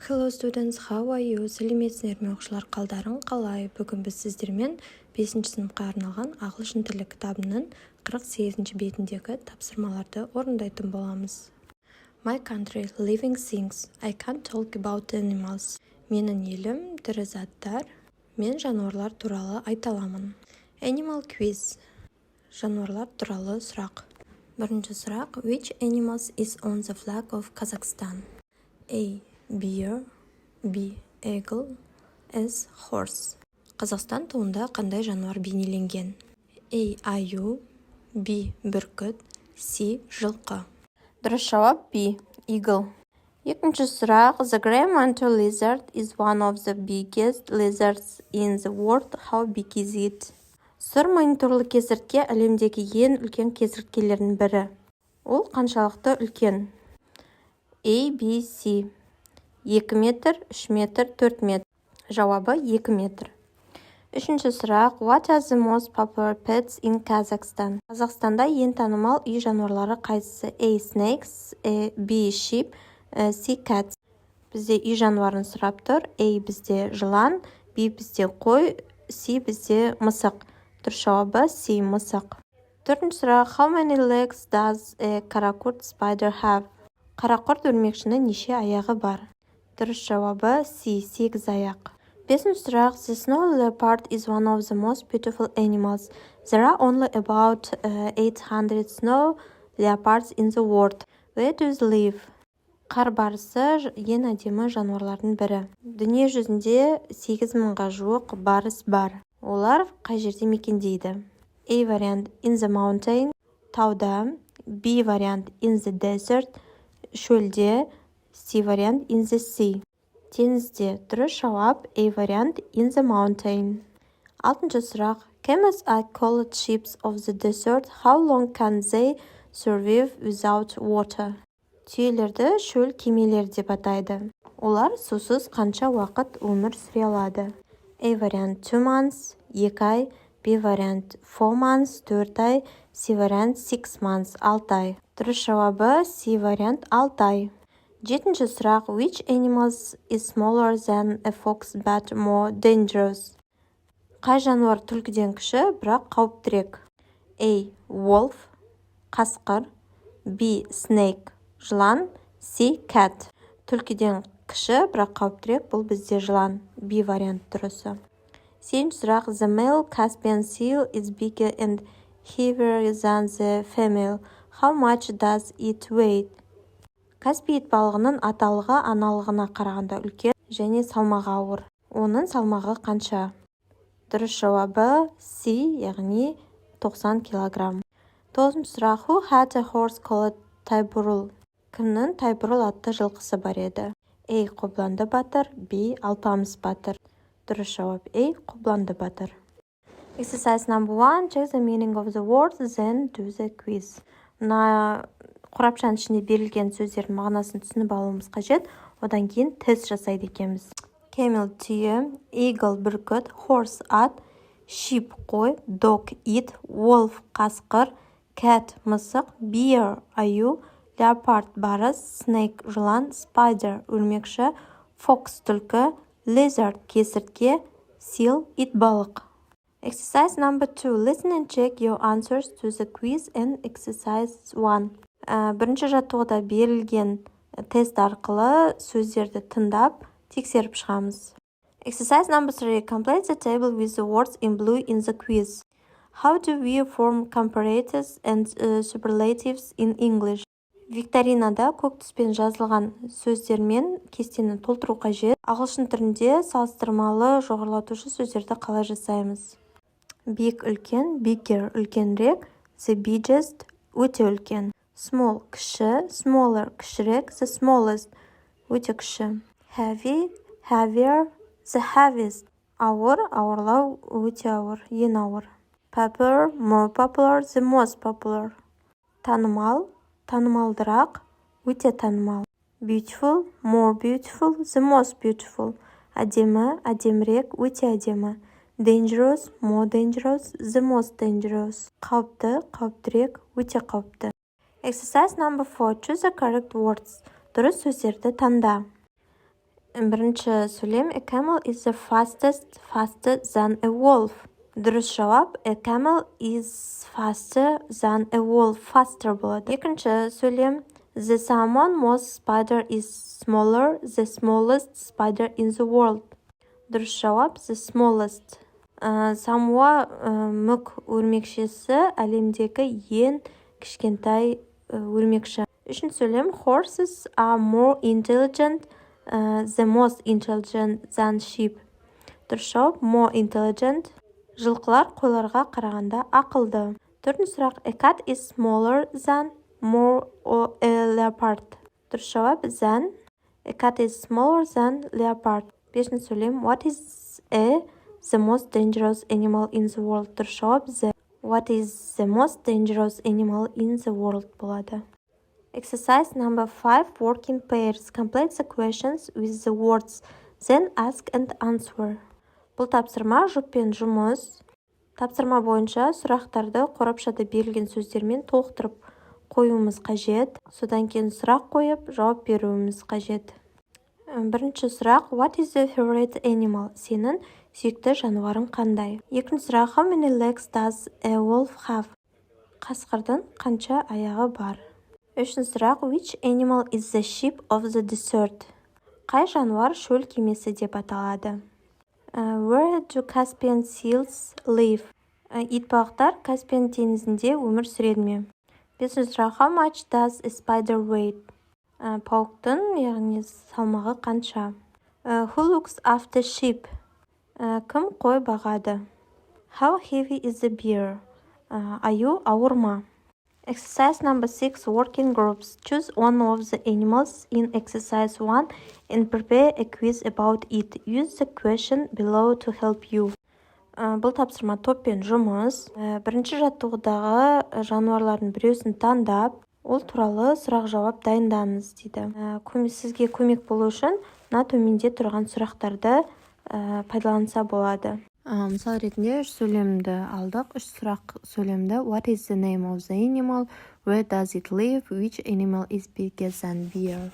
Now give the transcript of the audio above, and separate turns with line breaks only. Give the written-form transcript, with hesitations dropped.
Hello students, how are you? Сәлеметсіздер ме оқушылар, қалдарың қалай? Бүгін біз сіздермен 5-ші сыныпқа арналған ағылшын тілі кітабының 48-ші бетіндегі тапсырмаларды орындайтын боламыз. My country, living things. I can't talk about animals. Менің елім, тірі заттар. Мен жануарлар туралы айта аламын. Animal quiz. Жануарлар туралы сұрақ. Бірінші сұрақ. Which animals is on the flag of Kazakhstan? A. Bear, B. Eagle, S. Horse. Қазақстан туында қандай жануар бейнеленген? A. Аю, B. Бүркіт, C. Жылқы.
Дұрыс жауап B. Eagle. Екінші сұрақ. The gray mantle lizard is one of the biggest lizards in the world. How big is it? Сұр мониторлы кесіртке әлемдегі ең үлкен кесірткелердің бірі. Ол қаншалықты үлкен? A, B, C. 2 метр, 3 метр, 4 метр. Жауабы 2 метр. Үшінші сұрақ. What are the most popular pets in Kazakhstan? Қазақстанда ең танымал үй жануарлары қайсысы? A. Snakes, B. Sheep, C. Cats. Бізде үй жануарын сұрап тұр. A. Бізде жылан, B. Бізде қой, C. Бізде мысық. Дұрыс жауабы C. Мысық. Төртінші сұрақ. How many legs does a paraquat spider have? Қарақұрт өрмекшінің неше аяғы бар? Дұрыс жауабы C. 8 аяқ. Бесінші сұрақ. The snow leopard is one of the most beautiful animals. There are only about 800 snow leopards in the world. Where do they live? Қар барысы ең әдемі жануарлардың бірі. Дүние жүзінде 8000-ға жуық барыс бар. Олар қай жерде мекендейді? A вариант in the mountain, тауда, B вариант in the desert, шөлде, C вариант in the sea, теңізде. Дұрыс жауап A вариант in the mountain. Алтыншы сұрақ. Camels are called sheep of the desert. How long can they survive without water? Түйелерді шөл кемелер деп атайды. Олар сусыз қанша уақыт өмір сүре алады? A вариант 2 months, 2 ай, B вариант 4 months, 4 ай, C вариант 6 months, 6 ай. Дұрыс жауабы C вариант 6 ай. Жетінші сұрақ. Which animals is smaller than a fox but more dangerous? Қай жануар түлкіден кіші, бірақ қауіптірек? A. Wolf, қасқыр, B. Snake, жылан, C. Cat. Түлкіден кіші, бірақ қауіптірек, бұл бізде жылан. B вариант дұрысы. Сегізінші сұрақ. The male Caspian seal is bigger and heavier than the female. How much does it weigh? Каспий итбалығының аталығы аналығына қарағанда үлкен және салмағы ауыр. Оның салмағы қанша? Дұрыс жауабы C, яғни 90 килограмм. Тоғызыншы сұрақ. Who had a horse called Тайбұрыл? Кімнің Тайбұрыл атты жылқысы бар еді? A. Қобыланды батыр, B. Алпамыс батыр. Дұрыс жауап A. Қобыланды батыр. Exercise number 1. Check the meaning of the words, then do the quiz. Қорапшаның ішінде берілген сөздердің мағынасын түсініп алуымыз қажет. Одан кейін тест жасайды екенбіз. Camel түйе, eagle бүркіт, horse ат, sheep қой, dog ит, wolf қасқыр, cat мысық, bear аю, leopard барыс, snake жылан, spider өрмекші, fox түлкі, lizard кесіртке, seal итбалық. Exercise number 2. Listen and check your answers to the quiz and exercise 1. Бірінші жаттығуда берілген тест арқылы сөздерді тыңдап, тексеріп шығамыз. Exercise number 3. Complete the table with the words in blue in the quiz. How do we form comparatives and superlatives in English? Викторинада көк түспен жазылған сөздермен кестені толтыру қажет. Ағылшын тілінде салыстырмалы жоғарылатушы сөздерді қалай жасаймыз? Big үлкен, bigger үлкенірек, the biggest өте үлкен. Small кіші, smaller кішірек, the smallest өте кіші. Heavy, heavier, the heaviest ауыр, ауырлау өте ауыр, ең ауыр. Popular, more popular, the most popular. Танымал, танымалдырақ, өте танымал. Beautiful, more beautiful, the most beautiful. Әдемі, әдемірек, өте әдемі. Dangerous, more dangerous, the most dangerous. Қауіпті, қауіптірек, өте қауіпті. Exercise number 4. Choose the correct words. Дұрыс сөздерді таңда. Бірінші сөйлем, a camel is the fastest, faster than a wolf. Дұрыс жауап, a camel is faster than a wolf, faster болады. Екінші сөйлем, the salmon most spider is smaller, the smallest spider in the world. Дұрыс жауап, the smallest. Самуа мүк өрмекшесі әлемдегі ең кішкентай өрмекші. Үшінші сөйлем, horses are more intelligent, the most intelligent than sheep. Дұрыс жауап, more intelligent. Жылқылар қойларға қарағанда ақылды. Төртінші сұрақ, a cat is smaller than, more a leopard. Дұрыс жауап, than. A cat is smaller than leopard. Бесінші сөйлем, what is the most dangerous animal in the world? Дұрыс жауап, the. What is the most dangerous animal in the world болады. Exercise number 5, work in pairs. Complete the questions with the words, then ask and answer. Бұл тапсырма жұппен жұмыс. Тапсырма бойынша сұрақтарды қорапшада берілген сөздермен толықтырып қоюымыз қажет. Содан кейін сұрақ қойып, жауап беруіміз қажет. Бірінші сұрақ, what is your favorite animal? Сенің сүйікті жануарың қандай? Екінші сұрақ, how many legs does a wolf have? Қасқырдың қанша аяғы бар? Үшінші сұрақ, which animal is the ship of the desert? Қай жануар шөл кемесі деп аталады? Where do Caspian seals live? Итбалықтар Каспиан теңізінде өмір сүреді ме? Бесінші сұрақ, how much does a spider weigh? Пауықтың, яғни салмағы қанша? Who looks after sheep? Кім қой бағады? How heavy is the bear? Аю ауыр ма? Exercise number 6, work in groups. Choose one of the animals in exercise 1 and prepare a quiz about it. Use the question below to help you. Бұл тапсырма топпен жұмыс. Бірінші жаттығудағы жануарлардың біреусін таңдап, ол туралы сұрақ-жауап дайындаңыз дейді. Сізге көмек болу үшін мына төменде тұрған сұрақтарды пайдаланса болады. Мысал ретінде үш сөйлемді алдық. Үш сұрақ сөйлемді. What is the name of the animal? Where does it live? Which animal is bigger than bear?